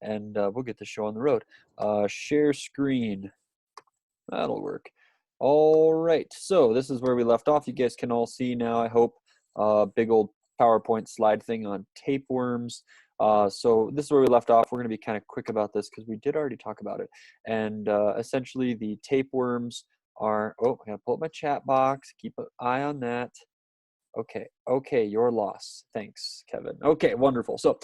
and we'll get the show on the road. Share screen. That'll work. All right, so this is where we left off. You guys can all see now, I hope, big old PowerPoint slide thing on tapeworms. So this is where we left off. We're going to be kind of quick about this because we did already talk about it. And essentially the tapeworms are, oh, I got to pull up my chat box. Keep an eye on that. Okay, your loss. Thanks, Kevin. Okay, wonderful. So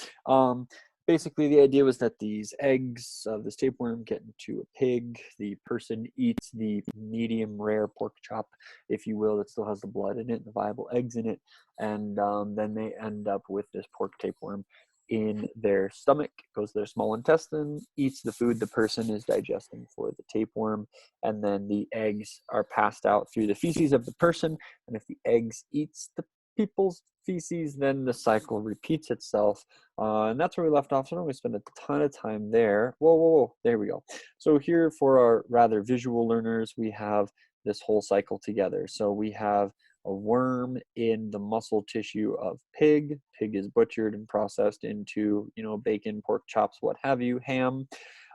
basically the idea was that these eggs of this tapeworm get into a pig. The person eats the medium rare pork chop, if you will, that still has the blood in it, the viable eggs in it, and then they end up with this pork tapeworm in their stomach, goes to their small intestine, eats the food the person is digesting for the tapeworm, and then the eggs are passed out through the feces of the person, and if the eggs eats the people's feces, then the cycle repeats itself, and that's where we left off. So I don't want to spend a ton of time there. Whoa, there we go. So here for our rather visual learners, we have this whole cycle together. So we have a worm in the muscle tissue of pig. Pig is butchered and processed into, bacon, pork chops, what have you, ham.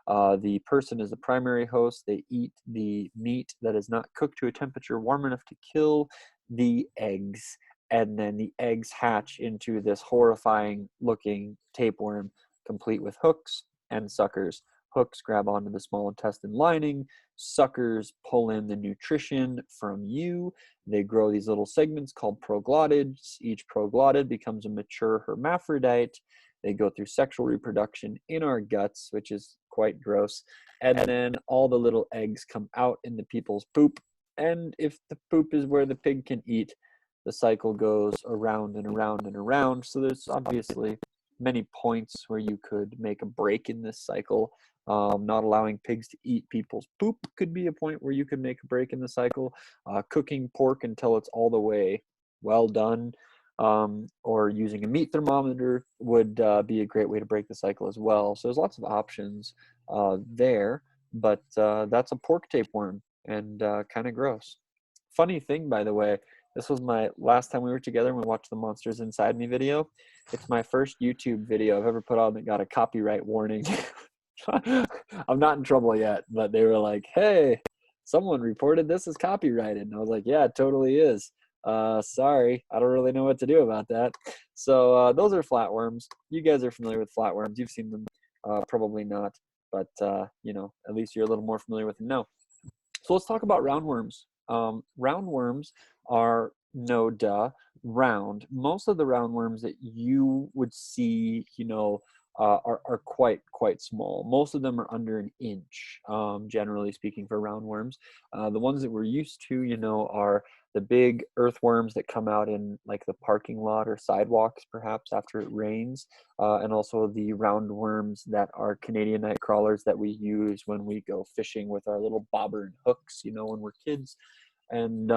The person is the primary host. They eat the meat that is not cooked to a temperature warm enough to kill the eggs. And then the eggs hatch into this horrifying looking tapeworm, complete with hooks and suckers. Hooks grab onto the small intestine lining. Suckers pull in the nutrition from you. They grow these little segments called proglottids. Each proglottid becomes a mature hermaphrodite. They go through sexual reproduction in our guts, which is quite gross. And then all the little eggs come out in the people's poop. And if the poop is where the pig can eat, the cycle goes around and around and around. So there's obviously many points where you could make a break in this cycle. Not allowing pigs to eat people's poop could be a point where you could make a break in the cycle. Cooking pork until it's all the way well done, or using a meat thermometer would be a great way to break the cycle as well. So there's lots of options there, but that's a pork tapeworm, and kind of gross. Funny thing, by the way, this was my last time we were together and we watched the Monsters Inside Me video. It's my first YouTube video I've ever put on that got a copyright warning. I'm not in trouble yet, but they were like, hey, someone reported this as copyrighted. And I was like, yeah, it totally is. Sorry, I don't really know what to do about that. So those are flatworms. You guys are familiar with flatworms. You've seen them. Probably not, but at least you're a little more familiar with them now. So let's talk about roundworms. Roundworms are round. Most of the roundworms that you would see, are quite small. Most of them are under an inch, generally speaking, for roundworms. The ones that we're used to, are the big earthworms that come out in like the parking lot or sidewalks, perhaps after it rains, and also the roundworms that are Canadian night crawlers that we use when we go fishing with our little bobber and hooks, when we're kids. And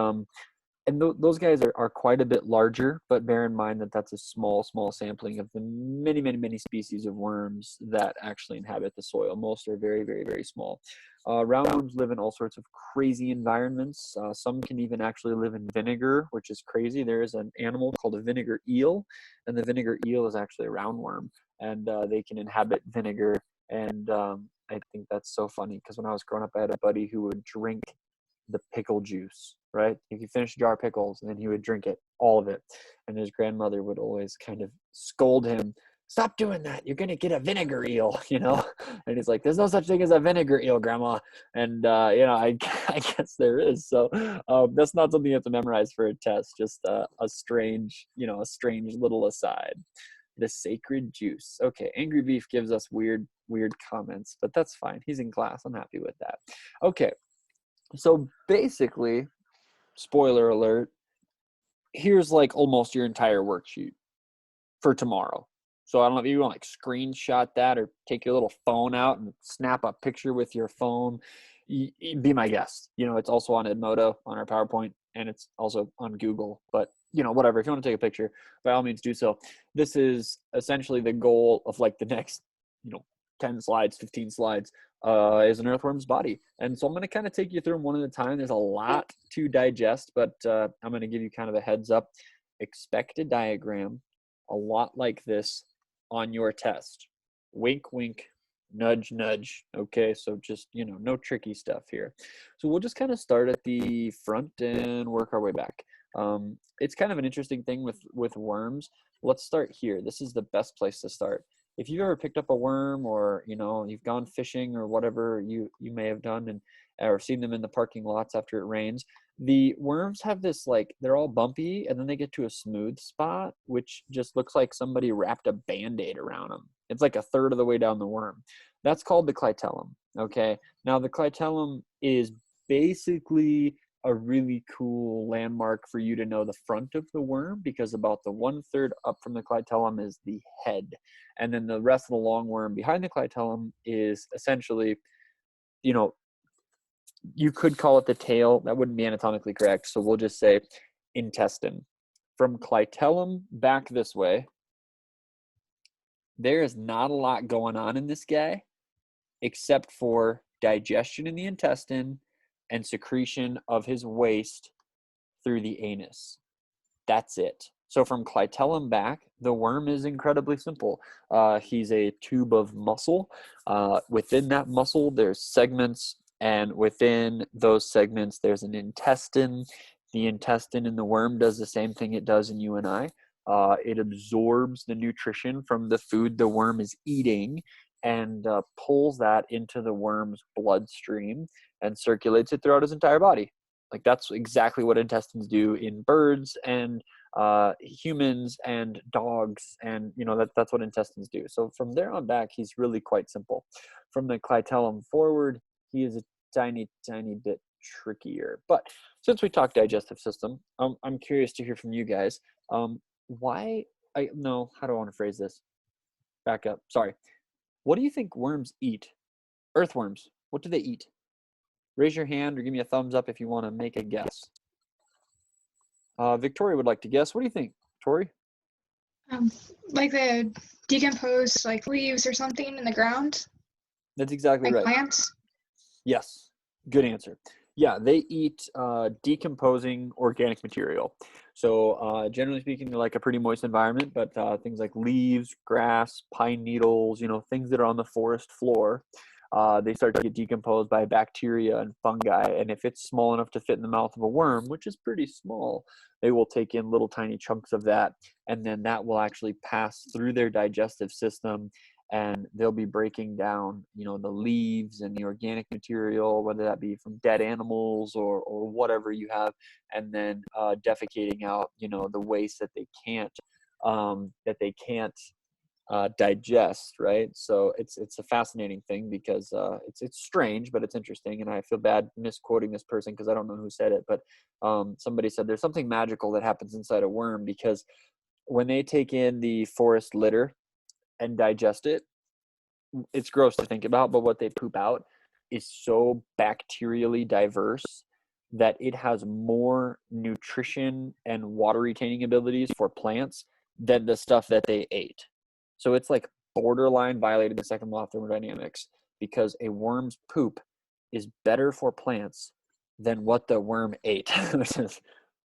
those guys are quite a bit larger, but bear in mind that that's a small sampling of the many species of worms that actually inhabit the soil. Most are very, very, very small. Roundworms live in all sorts of crazy environments. Some can even actually live in vinegar, which is crazy. There is an animal called a vinegar eel, and the vinegar eel is actually a roundworm, and they can inhabit vinegar. And I think that's so funny because when I was growing up, I had a buddy who would drink the pickle juice, right? If you finish a jar of pickles, and then he would drink it, all of it. And his grandmother would always kind of scold him, stop doing that, you're gonna get a vinegar eel, And he's like, there's no such thing as a vinegar eel, Grandma. And I guess there is. So that's not something you have to memorize for a test, just a strange little aside. The sacred juice. Okay, Angry Beef gives us weird comments, but that's fine. He's in class. I'm happy with that. Okay, so basically, spoiler alert, here's like almost your entire worksheet for tomorrow. So I don't know if you want to like screenshot that or take your little phone out and snap a picture with your phone. Be my guest. It's also on Edmodo on our PowerPoint, and it's also on Google, but whatever. If you want to take a picture, by all means do so. This is essentially the goal of like the next, 10 slides, 15 slides, is an earthworm's body. And so I'm going to kind of take you through them one at a time. There's a lot to digest, but I'm going to give you kind of a heads up. Expect a diagram a lot like this on your test. Wink, wink, Nudge, nudge. Okay, so just, no tricky stuff here. So we'll just kind of start at the front and work our way back. It's kind of an interesting thing with worms. Let's start here. This is the best place to start. If you've ever picked up a worm, or you've gone fishing or whatever you may have done, and or seen them in the parking lots after it rains, the worms have this, like, they're all bumpy, and then they get to a smooth spot, which just looks like somebody wrapped a Band-Aid around them. It's like a third of the way down the worm. That's called the clitellum. Okay. Now the clitellum is basically a really cool landmark for you to know the front of the worm, because about the 1/3 up from the clitellum is the head. And then the rest of the long worm behind the clitellum is essentially, you know, you could call it the tail. That wouldn't be anatomically correct. So we'll just say intestine. From clitellum back this way, there is not a lot going on in this guy except for digestion in the intestine and secretion of his waste through the anus. That's it. So from clitellum back, the worm is incredibly simple. He's a tube of muscle. Within that muscle, there's segments, and within those segments, there's an intestine. The intestine in the worm does the same thing it does in you and I. It absorbs the nutrition from the food the worm is eating and pulls that into the worm's bloodstream and circulates it throughout his entire body. Like, that's exactly what intestines do in birds and humans and dogs, and that's what intestines do. So from there on back, he's really quite simple. From the clitellum forward, he is a tiny bit trickier. But since we talked digestive system, I'm curious to hear from you guys. Why? No, how do I want to phrase this? Back up. Sorry. What do you think worms eat? Earthworms. What do they eat? Raise your hand or give me a thumbs up if you want to make a guess. Victoria would like to guess. What do you think, Tori? Like the decomposed like leaves or something in the ground, That's exactly like right. plants. Yes, good answer. Yeah, they eat decomposing organic material. So generally speaking, they like a pretty moist environment, but things like leaves, grass, pine needles, things that are on the forest floor, they start to get decomposed by bacteria and fungi. And if it's small enough to fit in the mouth of a worm, which is pretty small, they will take in little tiny chunks of that, and then that will actually pass through their digestive system, and they'll be breaking down, the leaves and the organic material, whether that be from dead animals or whatever you have, and then defecating out, the waste that they can't digest, right? So it's a fascinating thing, because it's strange, but it's interesting. And I feel bad misquoting this person because I don't know who said it, but somebody said there's something magical that happens inside a worm, because when they take in the forest litter and digest it, it's gross to think about, but what they poop out is so bacterially diverse that it has more nutrition and water retaining abilities for plants than the stuff that they ate. So it's like borderline violating the second law of thermodynamics, because a worm's poop is better for plants than what the worm ate.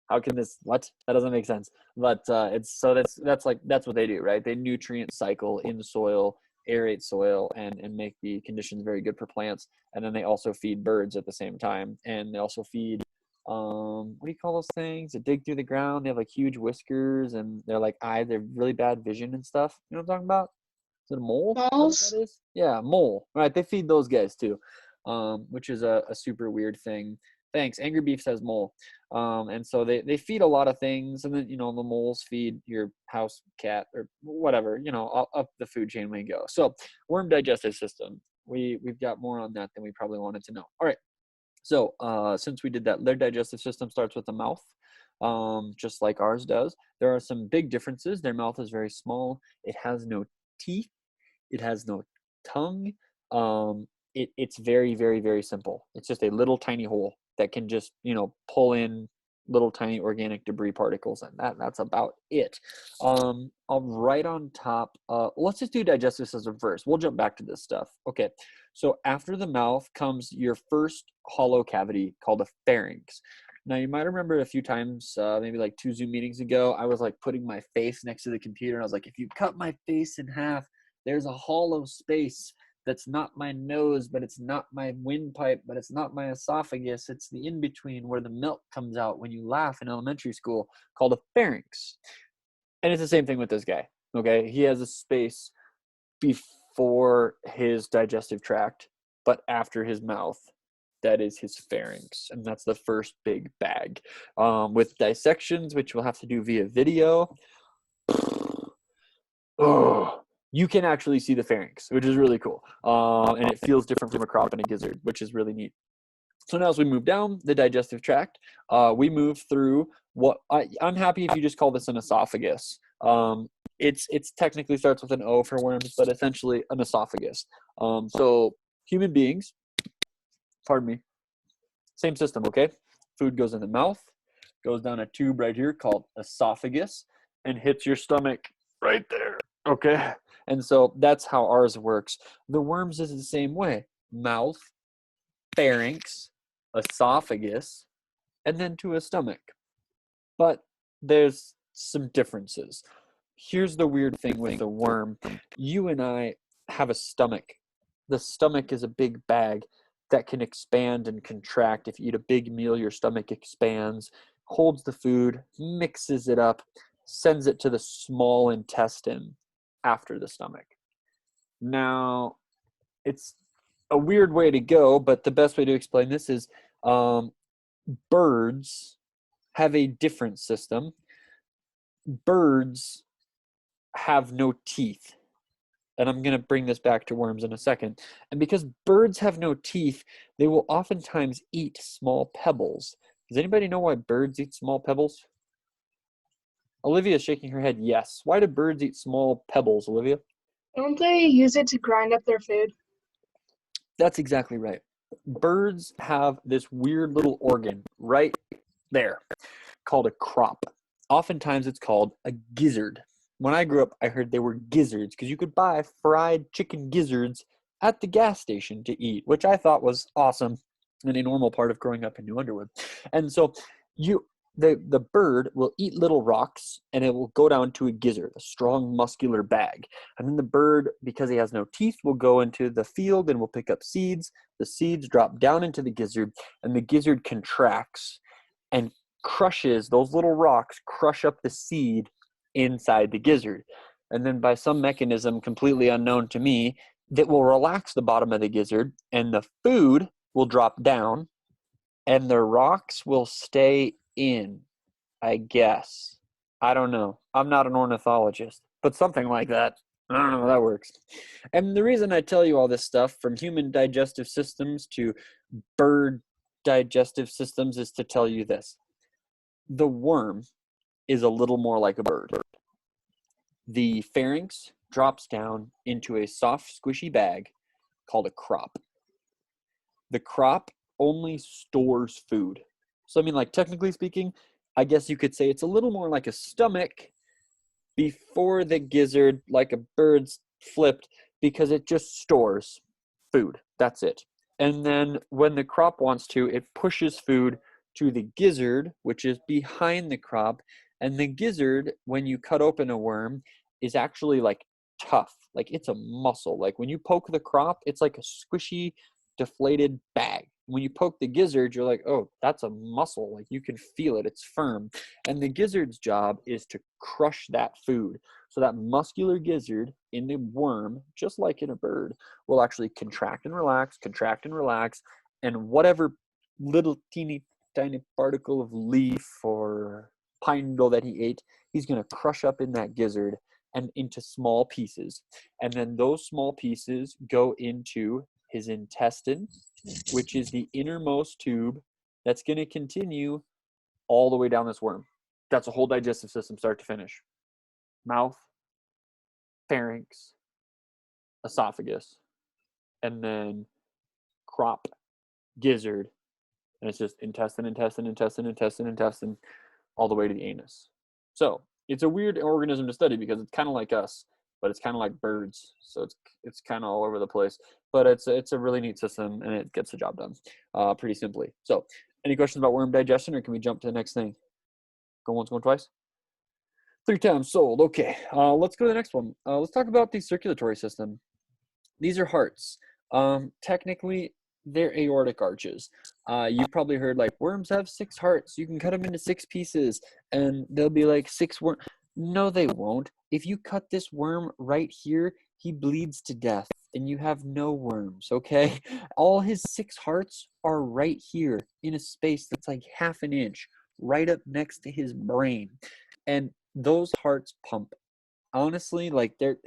How can this, what? That doesn't make sense. But that's what they do, right? They nutrient cycle in soil, aerate soil, and make the conditions very good for plants. And then they also feed birds at the same time. And they also feed, what do you call those things that dig through the ground? They have like huge whiskers, and they're like eyes, they're really bad vision and stuff. You know what I'm talking about? Is it a mole? Is that what Moles. that is? Yeah, mole. Right, they feed those guys too, which is a super weird thing. Thanks. Angry Beef says mole. And so they feed a lot of things, and then the moles feed your house cat or whatever, up the food chain we go. So worm digestive system. We've got more on that than we probably wanted to know. All right. So since we did that, their digestive system starts with the mouth, just like ours does. There are some big differences. Their mouth is very small. It has no teeth. It has no tongue. It's very, very, very simple. It's just a little tiny hole that can just, pull in little tiny organic debris particles, and that's about it. Right on top, let's just do digestive system first. We'll jump back to this stuff. Okay, so after the mouth comes your first hollow cavity called a pharynx. Now, you might remember a few times, maybe like 2 Zoom meetings ago, I was like putting my face next to the computer, and I was like, if you cut my face in half, there's a hollow space That's not my nose, but it's not my windpipe, but it's not my esophagus. It's the in-between where the milk comes out when you laugh in elementary school, called a pharynx. And it's the same thing with this guy, okay? He has a space before his digestive tract, but after his mouth. That is his pharynx, and that's the first big bag. With dissections, which we'll have to do via video, oh, you can actually see the pharynx, which is really cool. And it feels different from a crop and a gizzard, which is really neat. So now as we move down the digestive tract, we move through what I'm happy if you just call this an esophagus. It's technically starts with an O for worms, but essentially an esophagus. So human beings, pardon me, same system, okay? Food goes in the mouth, goes down a tube right here called esophagus, and hits your stomach right there, okay? And so that's how ours works. The worms is the same way. Mouth, pharynx, esophagus, and then to a stomach. But there's some differences. Here's the weird thing with the worm. You and I have a stomach. The stomach is a big bag that can expand and contract. If you eat a big meal, your stomach expands, holds the food, mixes it up, sends it to the small intestine after the stomach. Now, it's a weird way to go, but the best way to explain this is birds have a different system. Birds have no teeth. And I'm going to bring this back to worms in a second. And because birds have no teeth, they will oftentimes eat small pebbles. Does anybody know why birds eat small pebbles? Olivia is shaking her head yes. Why do birds eat small pebbles, Olivia? Don't they use it to grind up their food? That's exactly right. Birds have this weird little organ right there called a crop. Oftentimes it's called a gizzard. When I grew up, I heard they were gizzards because you could buy fried chicken gizzards at the gas station to eat, which I thought was awesome and a normal part of growing up in New Underwood. And so the bird will eat little rocks and it will go down to a gizzard, a strong muscular bag. And then the bird, because he has no teeth, will go into the field and will pick up seeds. The seeds drop down into the gizzard and the gizzard contracts and crushes, those little rocks crush up the seed inside the gizzard. And then by some mechanism completely unknown to me, that will relax the bottom of the gizzard and the food will drop down and the rocks will stay in, I guess. I don't know. I'm not an ornithologist, but something like that. I don't know how that works. And the reason I tell you all this stuff, from human digestive systems to bird digestive systems, is to tell you this. The worm is a little more like a bird. The pharynx drops down into a soft, squishy bag called a crop. The crop only stores food. So, I mean, like, technically speaking, I guess you could say it's a little more like a stomach before the gizzard, like a bird's flipped, because it just stores food. That's it. And then when the crop wants to, it pushes food to the gizzard, which is behind the crop. And the gizzard, when you cut open a worm, is actually like tough. Like it's a muscle. Like when you poke the crop, it's like a squishy, deflated bag. When you poke the gizzard, you're like, oh, that's a muscle. Like you can feel it. It's firm. And the gizzard's job is to crush that food. So that muscular gizzard in the worm, just like in a bird, will actually contract and relax, contract and relax. And whatever little teeny tiny particle of leaf or pine needle that he ate, he's going to crush up in that gizzard and into small pieces. And then those small pieces go into his intestine, which is the innermost tube that's going to continue all the way down this worm. That's a whole digestive system, start to finish. Mouth, pharynx, esophagus, and then crop, gizzard, and it's just intestine, all the way to the anus. So it's a weird organism to study because it's kind of like us, but it's kind of like birds. So it's kind of all over the place, but it's a really neat system and it gets the job done pretty simply. So any questions about worm digestion, or can we jump to the next thing? Go once, go twice. 3 times sold. Okay, let's go to the next one. Let's talk about the circulatory system. These are hearts. Technically, they're aortic arches. You've probably heard like worms have 6 hearts. You can cut them into 6 pieces, and they'll be like 6 worms. No, they won't. If you cut this worm right here, he bleeds to death, and you have no worms. Okay, all his 6 hearts are right here in a space that's like half an inch, right up next to his brain, and those hearts pump. Honestly, like they're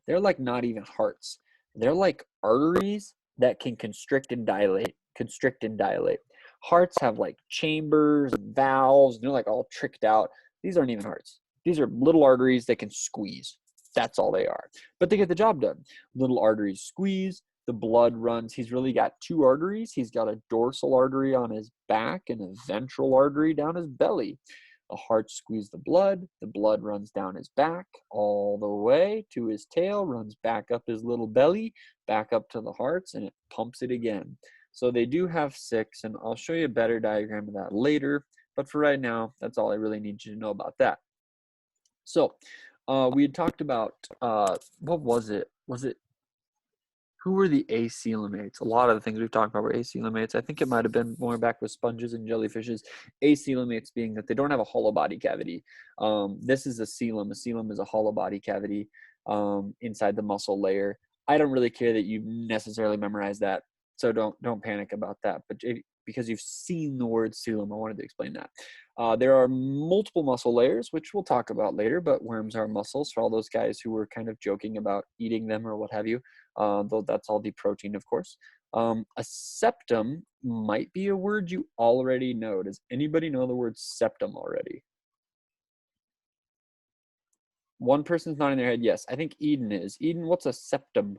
like not even hearts. They're like arteries that can constrict and dilate, constrict and dilate. Hearts have like chambers and valves, and they're like all tricked out. These aren't even hearts. These are little arteries that can squeeze. That's all they are. But they get the job done. Little arteries squeeze, the blood runs. He's really got 2 arteries. He's got a dorsal artery on his back and a ventral artery down his belly. The heart squeezes the blood runs down his back all the way to his tail, runs back up his little belly, back up to the hearts, and it pumps it again. So they do have 6, and I'll show you a better diagram of that later, but for right now, that's all I really need you to know about that. So we had talked about, what was it? Who were the acoelomates? A lot of the things we've talked about were acoelomates. I think it might have been more back with sponges and jellyfishes. Acoelomates being that they don't have a hollow body cavity. This is a coelom. A coelom is a hollow body cavity inside the muscle layer. I don't really care that you necessarily memorize that, so don't panic about that. But because you've seen the word coelom, I wanted to explain that. There are multiple muscle layers, which we'll talk about later, but worms are muscles for all those guys who were kind of joking about eating them or what have you. Though that's all the protein, of course. A septum might be a word you already know. Does anybody know the word septum already? One person's nodding their head. Yes, I think Eden is. Eden, what's a septum?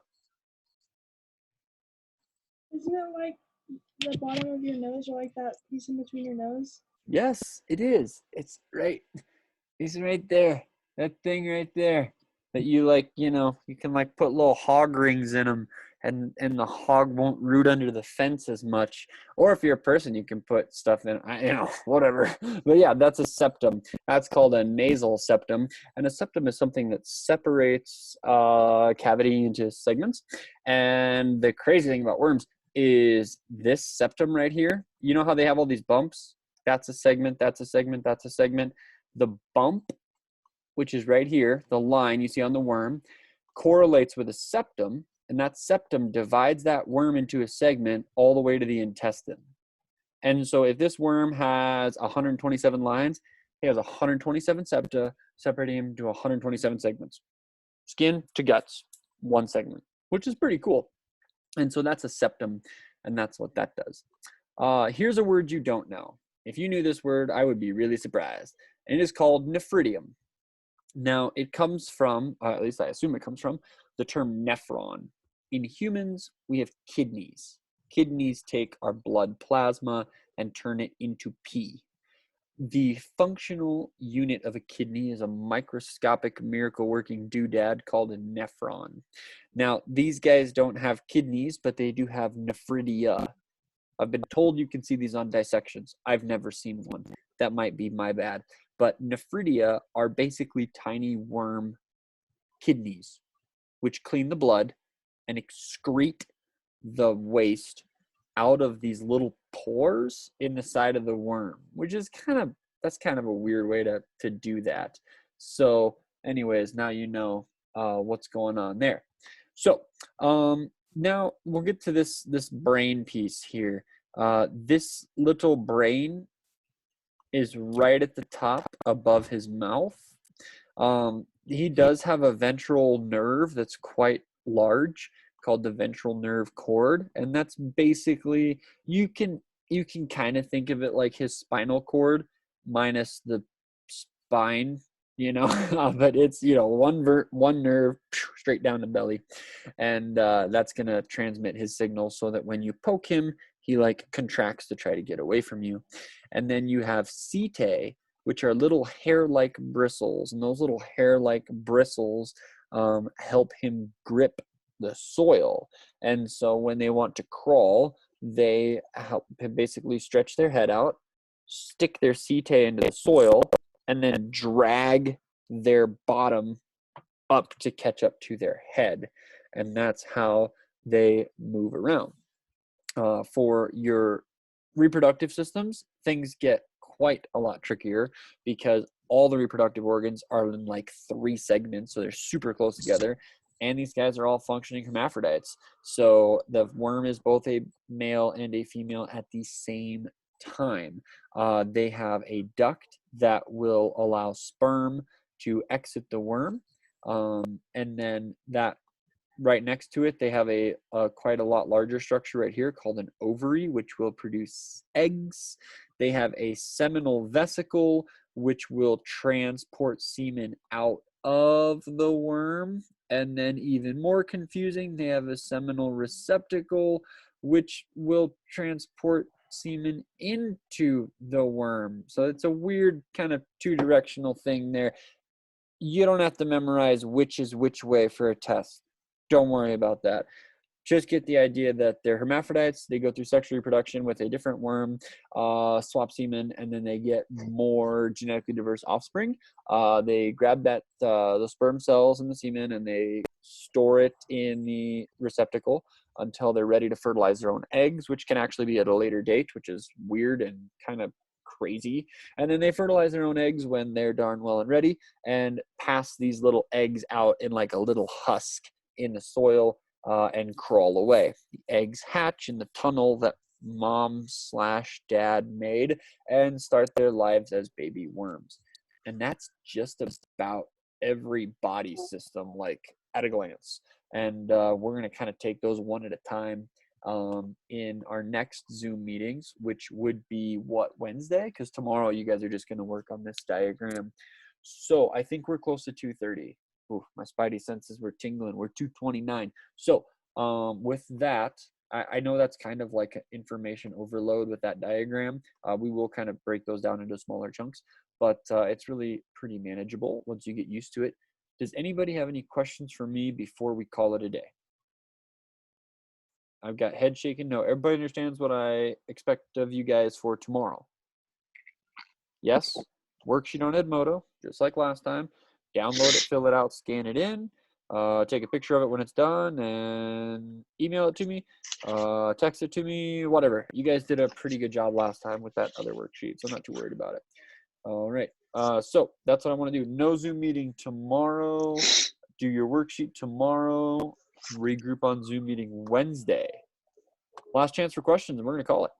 Isn't it like the bottom of your nose, or like that piece in between your nose? Yes, it is. It's right. It's right there. That thing right there. That you like, you can like put little hog rings in them, and the hog won't root under the fence as much. Or if you're a person, you can put stuff in, whatever. But yeah, that's a septum. That's called a nasal septum. And a septum is something that separates cavity into segments. And the crazy thing about worms is this septum right here. You know how they have all these bumps? That's a segment, that's a segment, that's a segment. The bump, which is right here, the line you see on the worm, correlates with a septum, and that septum divides that worm into a segment all the way to the intestine. And so if this worm has 127 lines, he has 127 septa separating him to 127 segments. Skin to guts, one segment, which is pretty cool. And so that's a septum, and that's what that does. Here's a word you don't know. If you knew this word, I would be really surprised. And it is called nephridium. Now, it comes from, at least I assume it comes from, the term nephron. In humans, we have kidneys. Kidneys take our blood plasma and turn it into pee. The functional unit of a kidney is a microscopic miracle-working doodad called a nephron. Now, these guys don't have kidneys, but they do have nephridia. I've been told you can see these on dissections. I've never seen one. That might be my bad. But nephridia are basically tiny worm kidneys, which clean the blood and excrete the waste out of these little pores in the side of the worm, which is that's kind of a weird way to do that. So anyways, now you know what's going on there. So now we'll get to this brain piece here. This little brain is right at the top above his mouth. He does have a ventral nerve that's quite large called the ventral nerve cord, and that's basically, you can kind of think of it like his spinal cord minus the spine, but it's one nerve straight down the belly, and that's going to transmit his signal so that when you poke him, he like contracts to try to get away from you. And then you have setae, which are little hair-like bristles, and those little hair-like bristles help him grip the soil. And so when they want to crawl, they help him basically stretch their head out, stick their setae into the soil, and then drag their bottom up to catch up to their head. and that's how they move around. For your reproductive systems, things get quite a lot trickier because all the reproductive organs are in like 3 segments, so they're super close together, and these guys are all functioning hermaphrodites. So the worm is both a male and a female at the same time. They have a duct that will allow sperm to exit the worm, and then that right next to it, they have a quite a lot larger structure right here called an ovary, which will produce eggs. They have a seminal vesicle, which will transport semen out of the worm. And then even more confusing, they have a seminal receptacle, which will transport semen into the worm. So it's a weird kind of 2-directional thing there. You don't have to memorize which is which way for a test. Don't worry about that. Just get the idea that they're hermaphrodites. They go through sexual reproduction with a different worm, swap semen, and then they get more genetically diverse offspring. They grab the sperm cells in the semen and they store it in the receptacle until they're ready to fertilize their own eggs, which can actually be at a later date, which is weird and kind of crazy. And then they fertilize their own eggs when they're darn well and ready and pass these little eggs out in like a little husk in the soil and crawl away. The eggs hatch in the tunnel that mom/dad made and start their lives as baby worms. And that's just about every body system, like at a glance. And we're going to kind of take those one at a time in our next Zoom meetings, which would be Wednesday? Because tomorrow you guys are just going to work on this diagram. So I think we're close to 2:30. Ooh, my spidey senses were tingling. We're 2:29. So with that, I know that's kind of like an information overload with that diagram. We will kind of break those down into smaller chunks, but it's really pretty manageable once you get used to it. Does anybody have any questions for me before we call it a day? I've got head shaking. No, everybody understands what I expect of you guys for tomorrow. Yes, worksheet on Edmodo, just like last time. Download it, fill it out, scan it in, take a picture of it when it's done, and email it to me, text it to me, whatever. You guys did a pretty good job last time with that other worksheet, so I'm not too worried about it. All right, so that's what I want to do. No Zoom meeting tomorrow. Do your worksheet tomorrow. Regroup on Zoom meeting Wednesday. Last chance for questions, and we're going to call it.